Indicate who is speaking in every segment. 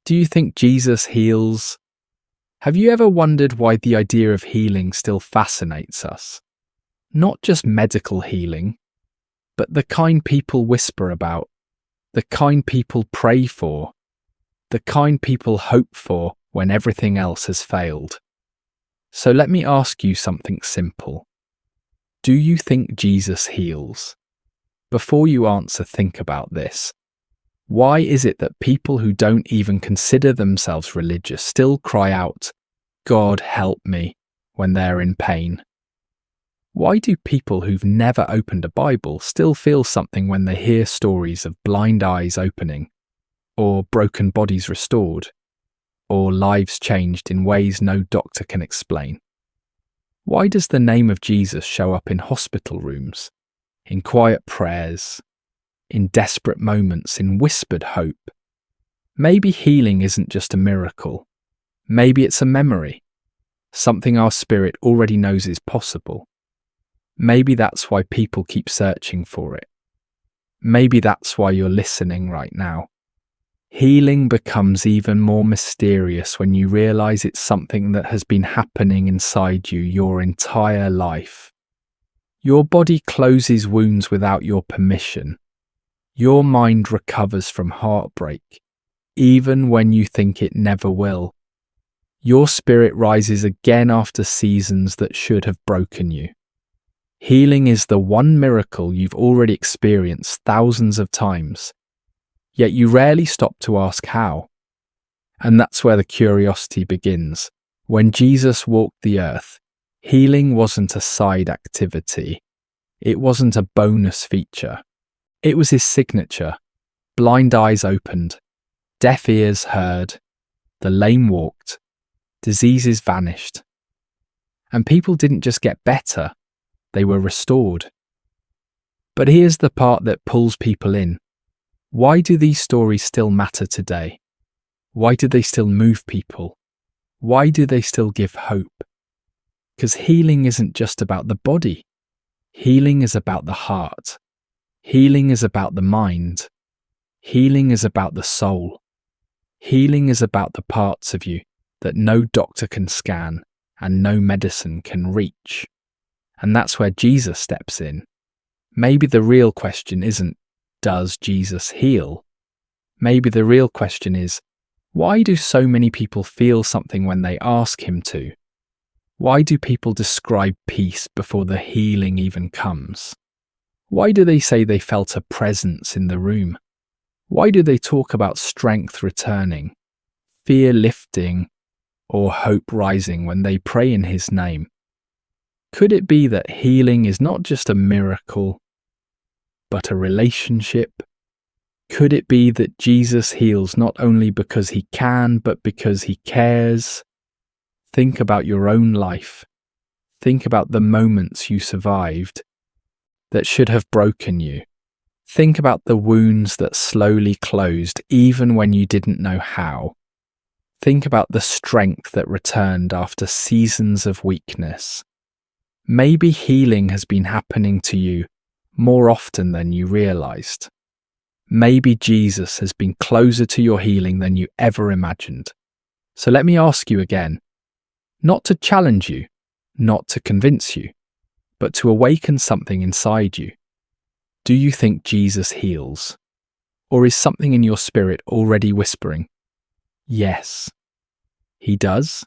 Speaker 1: Do you think Jesus heals? Have you ever wondered why the idea of healing still fascinates us? Not just medical healing, but the kind people whisper about, the kind people pray for, the kind people hope for when everything else has failed. So let me ask you something simple. Do you think Jesus heals? Before you answer, think about this. Why is it that people who don't even consider themselves religious still cry out, "God help me," when they're in pain? Why do people who've never opened a Bible still feel something when they hear stories of blind eyes opening, or broken bodies restored, or lives changed in ways no doctor can explain? Why does the name of Jesus show up in hospital rooms, in quiet prayers, in desperate moments, in whispered hope? Maybe healing isn't just a miracle. Maybe it's a memory, something our spirit already knows is possible. Maybe that's why people keep searching for it. Maybe that's why you're listening right now. Healing becomes even more mysterious when you realize it's something that has been happening inside you your entire life. Your body closes wounds without your permission. Your mind recovers from heartbreak, even when you think it never will. Your spirit rises again after seasons that should have broken you. Healing is the one miracle you've already experienced thousands of times, yet you rarely stop to ask how. And that's where the curiosity begins. When Jesus walked the earth, healing wasn't a side activity. It wasn't a bonus feature. It was his signature. Blind eyes opened, deaf ears heard, the lame walked, diseases vanished. And people didn't just get better, they were restored. But here's the part that pulls people in. Why do these stories still matter today? Why do they still move people? Why do they still give hope? Because healing isn't just about the body. Healing is about the heart. Healing is about the mind. Healing is about the soul. Healing is about the parts of you that no doctor can scan and no medicine can reach. And that's where Jesus steps in. Maybe the real question isn't, does Jesus heal? Maybe the real question is, why do so many people feel something when they ask him to? Why do people describe peace before the healing even comes? Why do they say they felt a presence in the room? Why do they talk about strength returning, fear lifting, or hope rising when they pray in his name? Could it be that healing is not just a miracle, but a relationship? Could it be that Jesus heals not only because he can, but because he cares? Think about your own life. Think about the moments you survived that should have broken you. Think about the wounds that slowly closed even when you didn't know how. Think about the strength that returned after seasons of weakness. Maybe healing has been happening to you more often than you realized. Maybe Jesus has been closer to your healing than you ever imagined. So let me ask you again, not to challenge you, not to convince you, but to awaken something inside you. Do you think Jesus heals? Or is something in your spirit already whispering, yes, he does?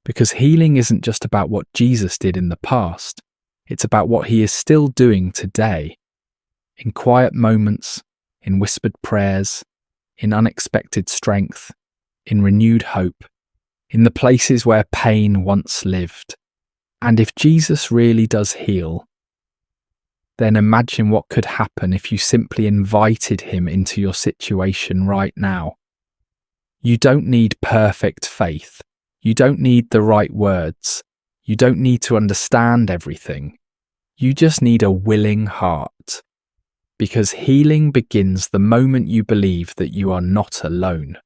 Speaker 1: Because healing isn't just about what Jesus did in the past. It's about what he is still doing today. In quiet moments, in whispered prayers, in unexpected strength, in renewed hope, in the places where pain once lived. And if Jesus really does heal, then imagine what could happen if you simply invited him into your situation right now. You don't need perfect faith. You don't need the right words. You don't need to understand everything. You just need a willing heart. Because healing begins the moment you believe that you are not alone.